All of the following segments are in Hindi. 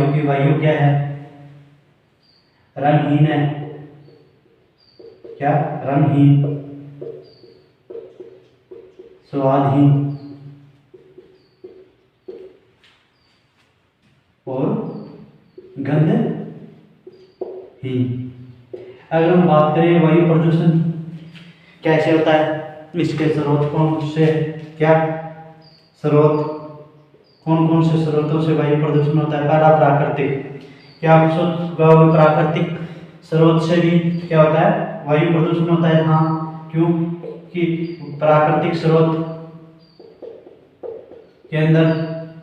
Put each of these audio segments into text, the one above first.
क्योंकि वायु क्या है, रंगहीन है। क्या, रंगहीन, स्वादहीन और गंधहीन। अगर हम बात करें वायु प्रदूषण कैसे होता है, इसके स्रोत कौन से, क्या स्रोत, कौन कौन से स्रोतों से वायु प्रदूषण होता है। पहला प्राकृतिक, क्या आप प्राकृतिक स्रोत से भी क्या होता है, वायु प्रदूषण होता है। हाँ, क्योंकि प्राकृतिक स्रोत के अंदर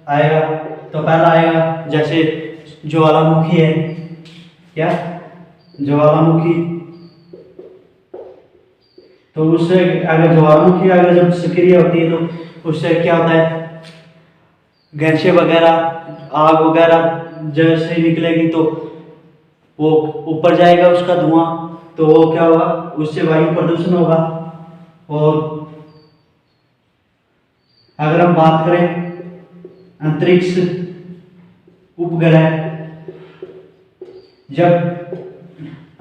आएगा तो पहला आएगा जैसे ज्वालामुखी है, क्या, ज्वालामुखी। तो उससे अगर ज्वालामुखी अगर जब सक्रिय होती है तो उससे क्या होता है, गैसें वगैरह, आग वगैरह जैसे निकलेगी तो वो ऊपर जाएगा उसका धुआं, तो वो क्या होगा, उससे वायु प्रदूषण होगा। और अगर हम बात करें अंतरिक्ष उपग्रह, जब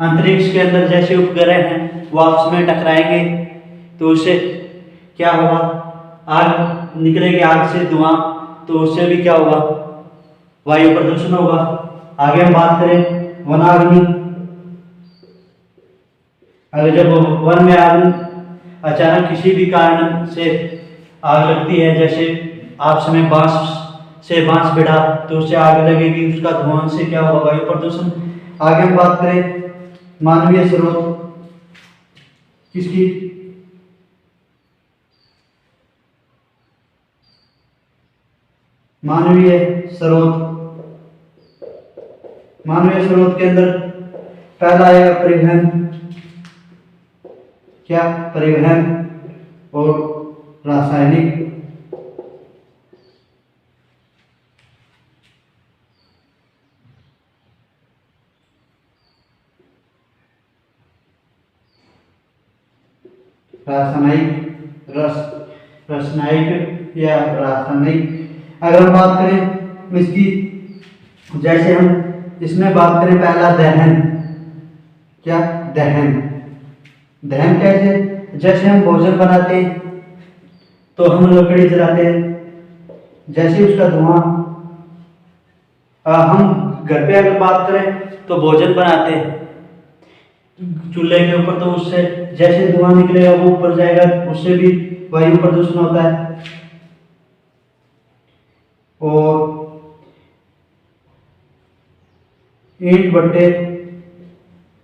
अंतरिक्ष के अंदर जैसे उपग्रह हैं वो आपस में टकराएंगे तो उससे क्या होगा, आग निकलेगी, आग से धुआं, तो उससे भी क्या होगा, वायु प्रदूषण होगा। आगे हम बात करें वनाग्नि, अगर जब वन में आग अचानक किसी भी कारण से आग लगती है, जैसे आपस में बांस बिड़ा तो उससे आग लगेगी, उसका धुआं से क्या होगा, वायु प्रदूषण। आगे हम बात करें मानवीय स्रोत, किसकी, मानवीय स्रोत, मानवीय स्रोत के अंदर पहला आएगा परिवहन, क्या, परिवहन और रासायनिक। रासायनिक, रासायनिक या रासायनिक। अगर हम बात करें इसकी, जैसे हम इसमें बात करें पहला दहन, क्या, दहन। दहन कैसे, जैसे हम भोजन बनाते हैं तो हम लकड़ी जलाते हैं, जैसे उसका धुआं, हम घर पे अगर बात करें तो भोजन बनाते हैं चूल्हे के ऊपर, तो उससे जैसे धुआं निकलेगा वो ऊपर जाएगा, उससे भी वायु प्रदूषण होता है। और ईंट भट्टे,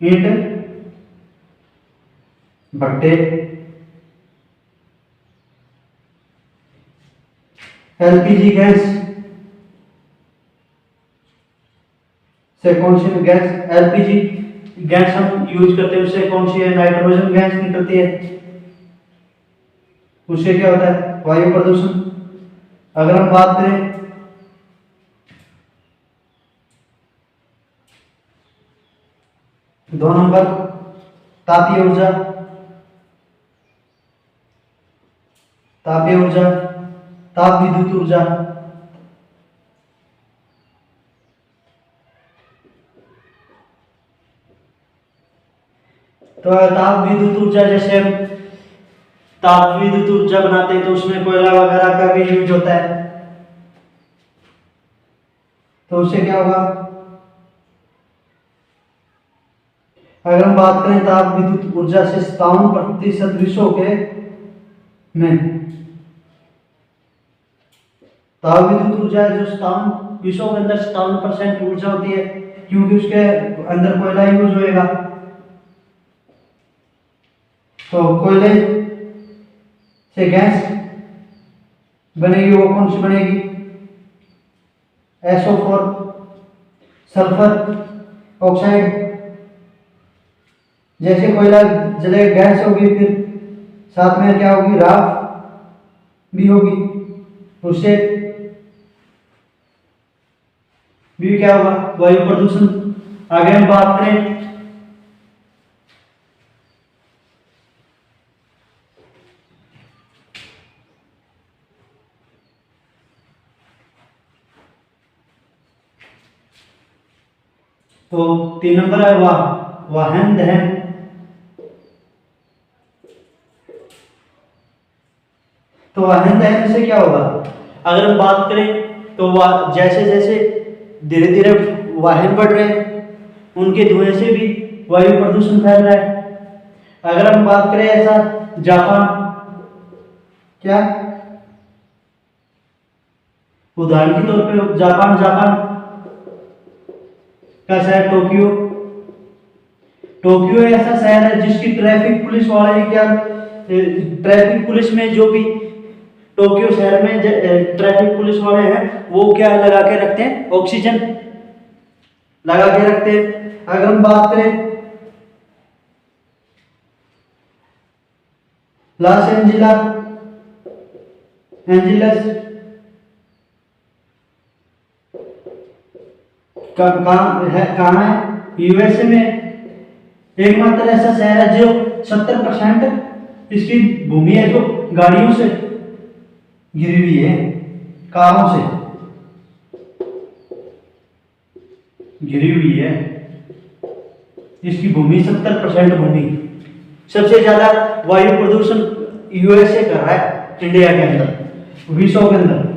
ईंट भट्टे, एलपीजी गैस से कौन सी गैस, एलपीजी गैस हम यूज करते हैं, उससे कौन सी है, नाइट्रोजन गैस निकलती है, उससे क्या होता है, वायु प्रदूषण। अगर हम बात करें दो नंबर, तापीय ऊर्जा, तापीय ऊर्जा, ताप विद्युत ऊर्जा। तो ताप विद्युत ऊर्जा, जैसे हम ताप विद्युत ऊर्जा बनाते हैं तो उसमें कोयला वगैरह का भी यूज होता है, तो उससे क्या होगा, अगर हम बात करें ताप विद्युत ऊर्जा से 57% विश्व के में, ताप विद्युत ऊर्जा जो 57 विश्व के अंदर 57% ऊर्जा होती है, क्योंकि उसके अंदर कोयला यूज होएगा। तो कोयले से गैस बनेगी, वो कौन सी बनेगी, SO4, सल्फर ऑक्साइड। जैसे कोयला जले गैस होगी, फिर साथ में क्या होगी, राख भी होगी, उससे भी क्या होगा, वायु प्रदूषण। आगे हम बात करें तो 3 नंबर है वाहन दहन। तो वाहन दहन से क्या होगा, अगर हम बात करें तो जैसे जैसे धीरे धीरे वाहन बढ़ रहे हैं उनके धुएं से भी वायु प्रदूषण फैल रहा है। अगर हम बात करें ऐसा जापान, क्या उदाहरण के तौर पे जापान का शहर टोक्यो। टोक्यो ऐसा शहर है जिसकी ट्रैफिक पुलिस वाले क्या, ट्रैफिक पुलिस में जो भी टोक्यो शहर में ट्रैफिक पुलिस वाले हैं वो क्या लगा के रखते हैं, ऑक्सीजन लगा के रखते हैं। अगर हम बात करें लॉस एंजिलस कहाँ है, यूएसए में एकमात्र ऐसा शहर है जो 70% इसकी भूमि है जो गाड़ियों से घिरी हुई है, कारों से घिरी हुई है। इसकी भूमि 70% भूमि। सबसे ज्यादा वायु प्रदूषण यूएसए कर रहा है इंडिया के अंदर, विश्व के अंदर।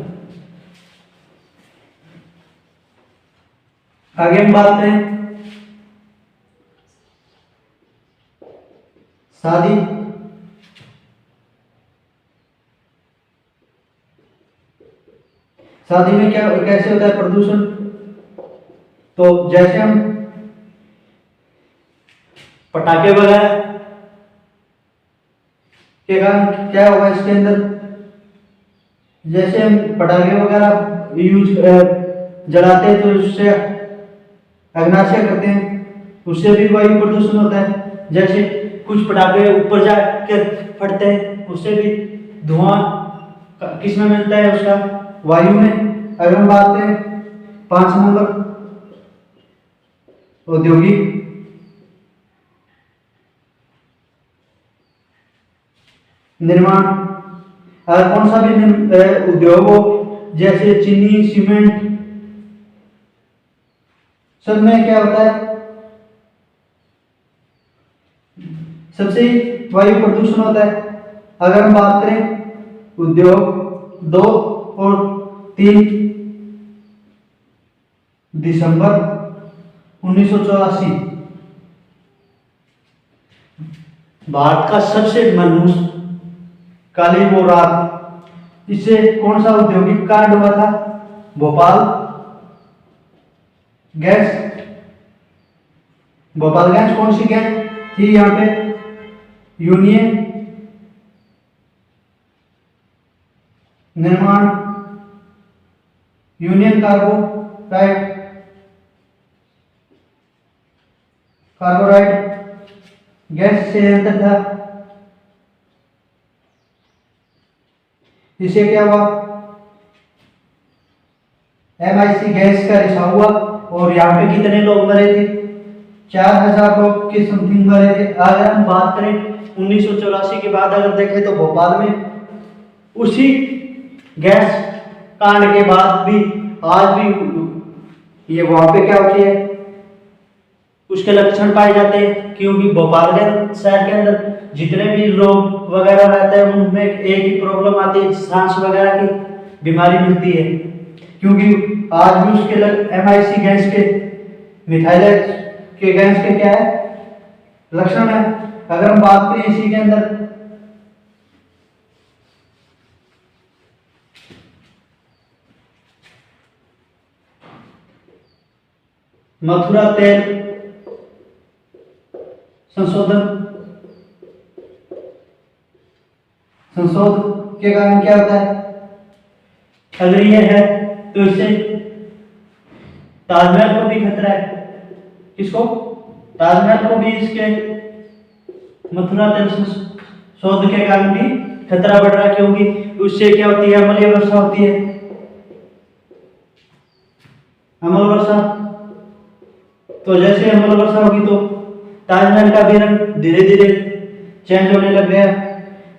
आगे हम बात करें शादी। शादी में क्या कैसे होता है प्रदूषण, तो जैसे हम पटाखे वगैरह के कारण क्या होगा इसके अंदर, जैसे हम पटाखे वगैरह जलाते हैं तो उससे अग्नाशय करते हैं, उससे भी वायु प्रदूषण होता है। जैसे कुछ पटाखे ऊपर जाकर फटते हैं उससे भी धुआं किस में मिलता है, उसका वायु में। अगर हम बात करें 5 नंबर औद्योगिक निर्माण। अगर कौन सा भी उद्योग हो जैसे चीनी, सीमेंट, सब में क्या होता है, सबसे वायु प्रदूषण होता है। अगर हम बात करें उद्योग 2 और 3 दिसंबर 1984 भारत का सबसे मनहूस काली वो रात, इससे कौन सा औद्योगिक कांड हुआ था, भोपाल गैस। भोपाल गैस कौन सी गैस थी यहाँ पे, यूनियन निर्माण, यूनियन कार्बोराइड गैस से अंतर था। इसे क्या हुआ, MIC गैस का रिसाव हुआ और यहाँ पे कितने लोग मरे थे, 4000 लोग के समथिंग मरे थे। अगर हम बात करें 1984 के बाद अगर देखें तो भोपाल में उसी गैस कांड के बाद भी आज भी ये वहां पे क्या होती है, उसके लक्षण पाए जाते हैं। क्योंकि भोपाल के शहर के अंदर जितने भी लोग वगैरह रहते हैं उनमें एक ही प्रॉब्लम आती है, सांस वगैरह की बीमारी मिलती है। क्योंकि आज भी उसके MIC गैस के, मिथाइल के गैस के क्या है लक्षण है। अगर हम बात करें इसी के अंदर मथुरा तेल संशोधन के कारण क्या होता है, अगर ये है तो इससे ताजमहल को भी खतरा है। किसको, ताजमहल को भी इसके मथुरा तेल संशोधन के कारण भी खतरा बढ़ रहा है। क्योंकि उससे क्या होती है, अम्लीय वर्षा होती है। अम्ल वर्षा, तो जैसे अम्ल वर्षा होगी तो ताजमहल का भी रंग धीरे धीरे चेंज होने लग गया।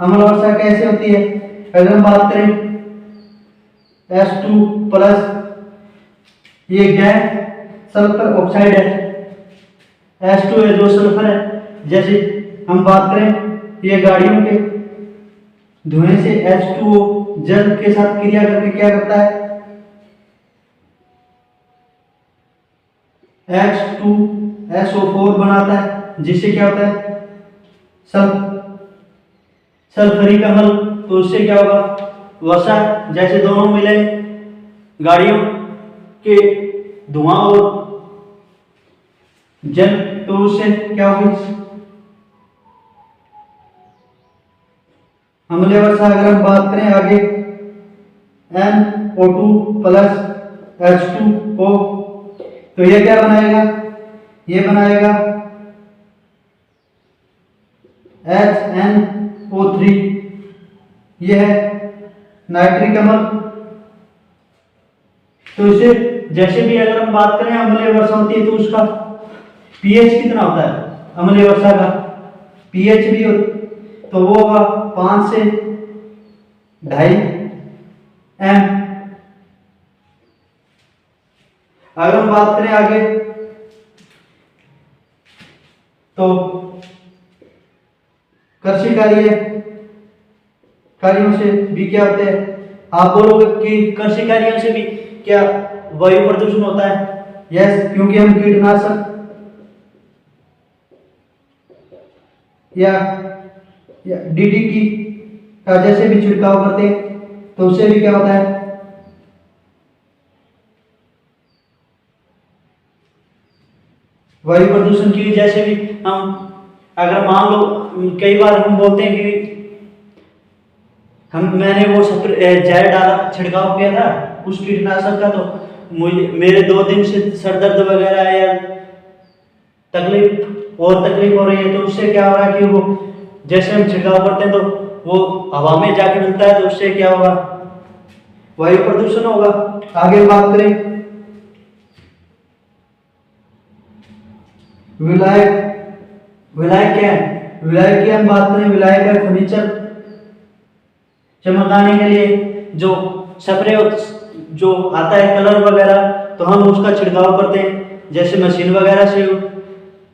अम्ल वर्षा कैसे होती है, अगर हम बात करें S2+, ये गैस सल्फर ऑक्साइड है, H2 है जो सल्फर है। जैसे हम बात करें ये गाड़ियों के धुएं से H2O जल के साथ क्रिया करके क्या करता है, H2SO4 बनाता है, जिससे क्या होता है सल्फरिक अम्ल। तो उससे क्या होगा, वसा, जैसे दोनों मिले गाड़ियों के धुआं और जल, तो उससे क्या होगी अम्लीय वर्षा। अगर हम बात करें आगे NO2 प्लस H2O, तो ये क्या बनाएगा, ये बनाएगा HNO3, ये है नाइट्रिक अम्ल। तो इसे जैसे भी अगर हम बात करें अम्लीय वर्षा होती है तो उसका पीएच कितना होता है अम्लीय वर्षा का, पीएच भी तो वो होगा 5 से 2.5 M। अगर हम बात करें आगे तो कृषि कार्यों से भी क्या होते हैं, आप बोलोगे कि कृषि कार्यों से भी क्या वायु प्रदूषण होता है। यस, क्योंकि हम कीटनाशक या DDT का जैसे भी छिड़काव करते हैं तो उससे भी क्या होता है, वायु प्रदूषण की। जैसे भी हम अगर मान लो कई बार हम बोलते हैं कि मैंने वो जहर डाला, छिड़काव किया था उस कीटनाशक का, तो मुझे मेरे 2 दिन से सर दर्द वगैरह या तकलीफ हो रही है। तो उससे क्या हो रहा है कि वो जैसे हम छिड़काव करते हैं तो वो हवा में जाके मिलता है, तो उससे क्या होगा, वायु प्रदूषण होगा। आगे बात करें विलायक, विलायक क्या है, विलायक की हम बात करें, विलायक है फर्नीचर चमकाने के लिए जो स्प्रे जो आता है कलर वगैरह, तो हम उसका छिड़काव करते हैं, जैसे मशीन वगैरह से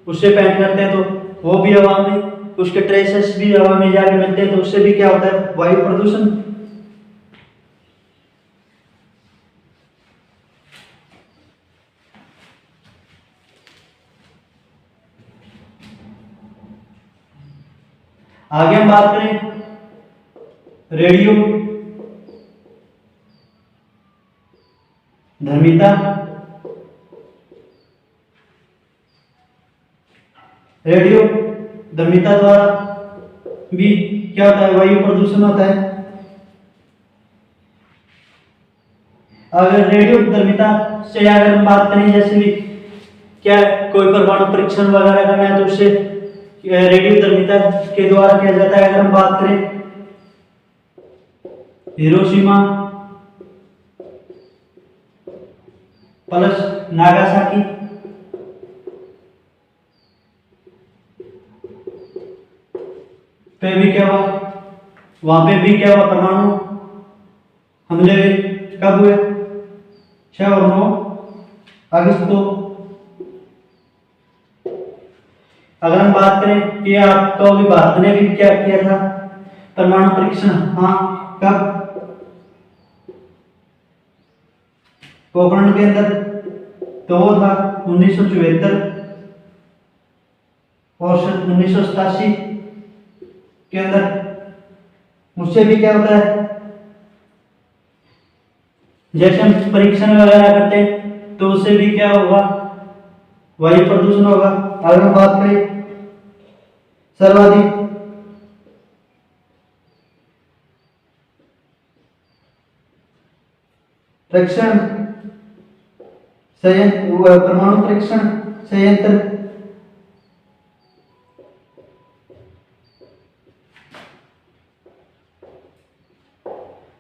उससे पेंट करते हैं, तो वो भी हवा में, उसके ट्रेसेस भी हवा में जाके मिलते हैं, तो उससे भी क्या होता है, वायु प्रदूषण। आगे हम बात करें रेडियो धर्मिता। रेडियो धर्मिता द्वारा भी क्या होता है, वायु प्रदूषण होता है। अगर रेडियो धर्मिता से अगर हम बात करें, जैसे भी क्या कोई परमाणु परीक्षण वगैरह करना है तो उससे रेडियो धर्मिता के द्वारा किया जाता है। अगर हम बात करें हिरोशिमा प्लस नागासाकी, पे भी क्या हुआ, वहां पे भी क्या हुआ, परमाणु हमले कब हुए, 6 और 9 अगस्त को। अगर हम बात करें कि आपका भी भारत ने भी क्या किया था परमाणु परीक्षण, हाँ, कब, पोखरण के अंदर, तो वो था 1974 और 1987 के अंदर। उससे भी क्या होता है, जैसे हम परीक्षण वगैरह करते हैं तो उससे भी क्या होगा, वायु प्रदूषण होगा। अगर हम बात करें सर्वाधिक परीक्षण संयंत्र, परमाणु परीक्षण संयंत्र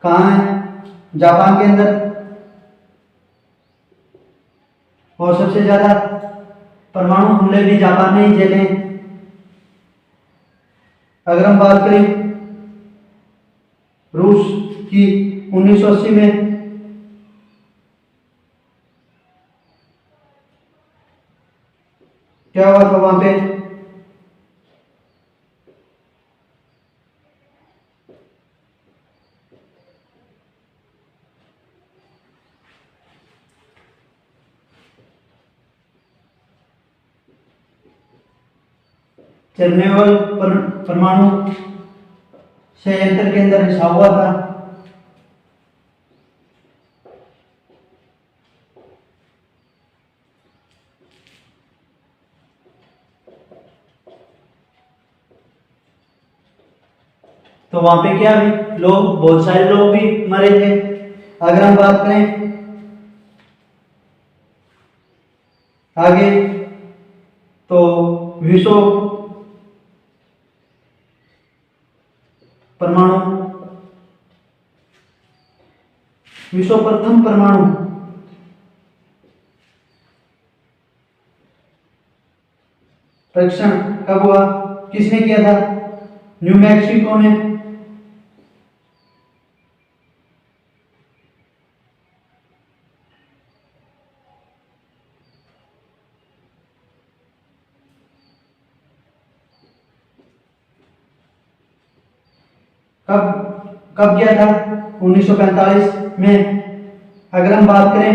कहाँ है, जापान के अंदर, और सबसे ज्यादा परमाणु हमले भी जापान ने ही झेले हैं। अगर हम बात करें रूस की 1980 में क्या हुआ था वहां पे? चेरनोबिल परमाणु संयंत्र के अंदर रिसा हुआ था। तो वहां पे क्या भी लोग, बहुत सारे लोग भी मरे थे। अगर हम बात करें आगे, तो विश्व परमाणु विश्व प्रथम परमाणु परीक्षण कब हुआ? किसने किया था? न्यू मैक्सिको ने। कब कब किया था? 1945 में। अगर हम बात करें,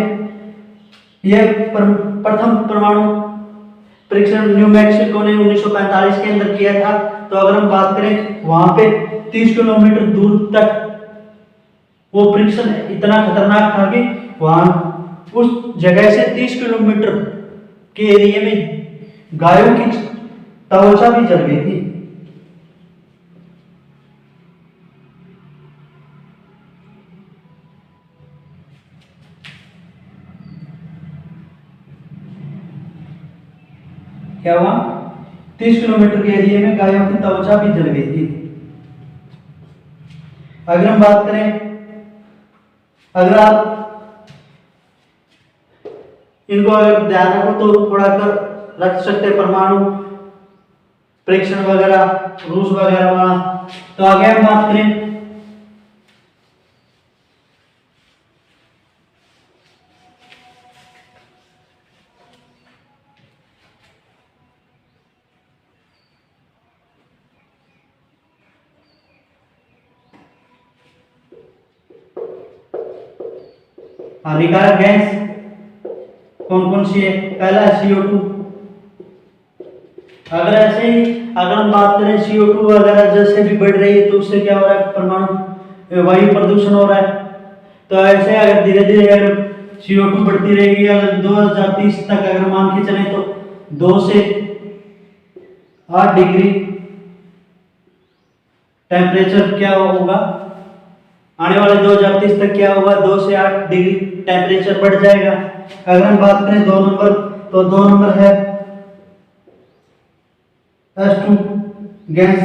यह प्रथम परमाणु परीक्षण न्यू मैक्सिको ने 1945 के अंदर किया था। तो अगर हम बात करें, वहां पे 30 किलोमीटर दूर तक वो परीक्षण इतना खतरनाक था कि वहां उस जगह से 30 किलोमीटर के एरिया में गायों की त्वचा भी जल गई थी। क्या हुआ? 30 किलोमीटर के एरिया में गायों की त्वचा भी जल गई थी। अगर हम बात करें, अगर आप इनको अगर ध्यान रखो तो थोड़ा कर रख सकते हैं, परमाणु परीक्षण वगैरह रूस वगैरह वाला। तो आगे हम बात करें, हानिकारक गैस कौन कौन सी है? पहला CO2। अगर ऐसे ही अगर हम बात करें, CO2 वगैरह जैसे भी बढ़ रही है तो उससे क्या हो रहा है? परमाणु वायु प्रदूषण हो रहा है। तो ऐसे अगर धीरे धीरे अगर CO2 बढ़ती रहेगी, अगर 2030 तक अगर मान के चले तो 2 से 8 डिग्री टेम्परेचर क्या होगा? आने वाले 2030 तक क्या होगा? 2 से 8 डिग्री टेम्परेचर बढ़ जाएगा। अगर हम बात करें 2 नंबर, तो 2 नंबर है H2 गैस।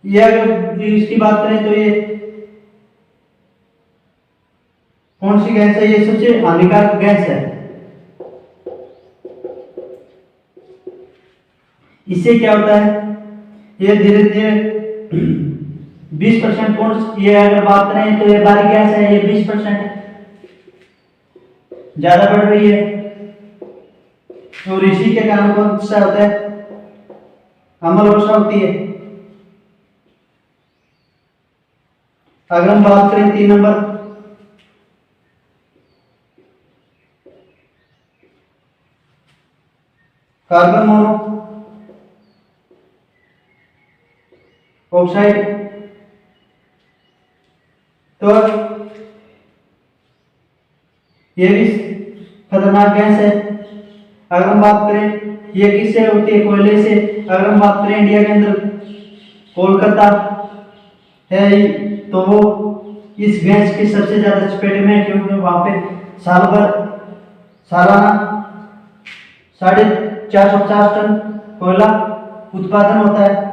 ये अगर इसकी बात करें तो ये कौन सी गैस है? ये सबसे हानिकारक गैस है। इससे क्या होता है? ये धीरे धीरे 20% कौन, ये अगर बात करें तो ये बारी गैस है, ये 20% ज्यादा बढ़ रही है। और इसी के कारण कौन सा होता है? अम्ल वर्षा होती है। अगर हम बात करें 3 नंबर, कार्बन मोनोऑक्साइड। तो ये भी खतरनाक गैस है। अगर हम बात करें, ये किससे होती है? कोयले से। अगर हम बात करें इंडिया के अंदर कोलकाता है, तो वो इस गैस की सबसे ज्यादा चपेट में है, क्योंकि वहां पे साल भर सालाना 450 टन कोयला उत्पादन होता है।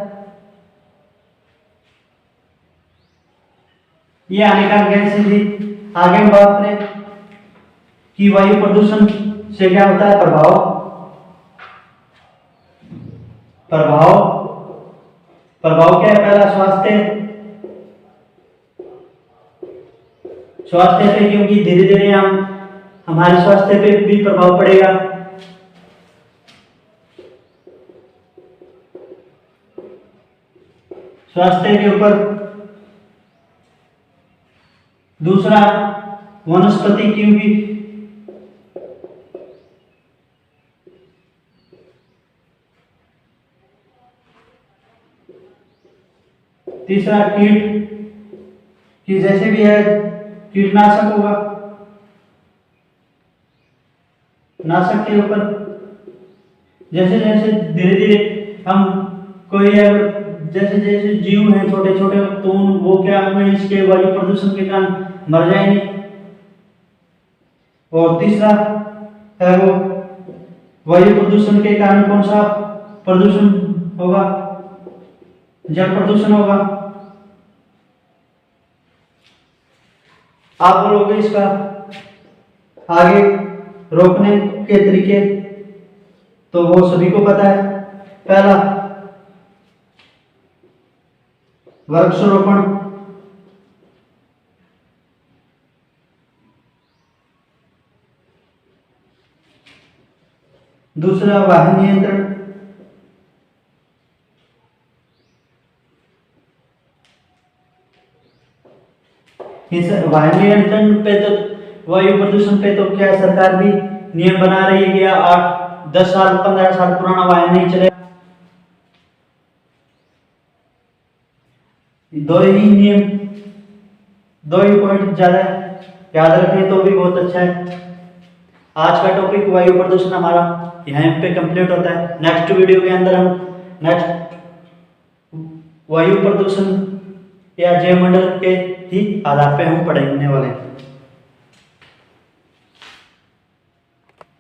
ये हानिकारक गैस थी। आगे हम बात करें कि वायु प्रदूषण से क्या होता है? प्रभाव प्रभाव प्रभाव क्या है? पहला स्वास्थ्य, स्वास्थ्य पे, क्योंकि धीरे धीरे हम हमारे स्वास्थ्य पे भी प्रभाव पड़ेगा। स्वास्थ्य के ऊपर। दूसरा वनस्पति, क्योंकि तीसरा कीट कि जैसे भी है कीटनाशक होगा, नाशक के ऊपर। जैसे जैसे धीरे धीरे हम कोई अगर जैसे जैसे जीव हैं छोटे छोटे, तो वो क्या हमें इसके वायु प्रदूषण के कारण मर जाएंगे। और तीसरा है वो वायु प्रदूषण के कारण कौन सा प्रदूषण होगा? जल प्रदूषण होगा। आप बोलोगे इसका आगे रोकने के तरीके, तो वो सभी को पता है। पहला वृक्षारोपण, दूसरा वाहन नियंत्रण, इस वाहन नियंत्रण पे तो वायु प्रदूषण पे तो क्या सरकार भी नियम बना रही है कि 8-10 साल 15 साल पुराना वाहन नहीं चलेगा। दो ही नियम, दो ही पॉइंट ज्यादा याद रखें तो भी बहुत अच्छा है। आज का टॉपिक वायु प्रदूषण हमारा यहाँ पे कंप्लीट होता है। नेक्स्ट वीडियो के अंदर हम नेक्स्ट वायु प्रदूषण या जैवमंडल के ही आधार पे हम पढ़ने वाले हैं।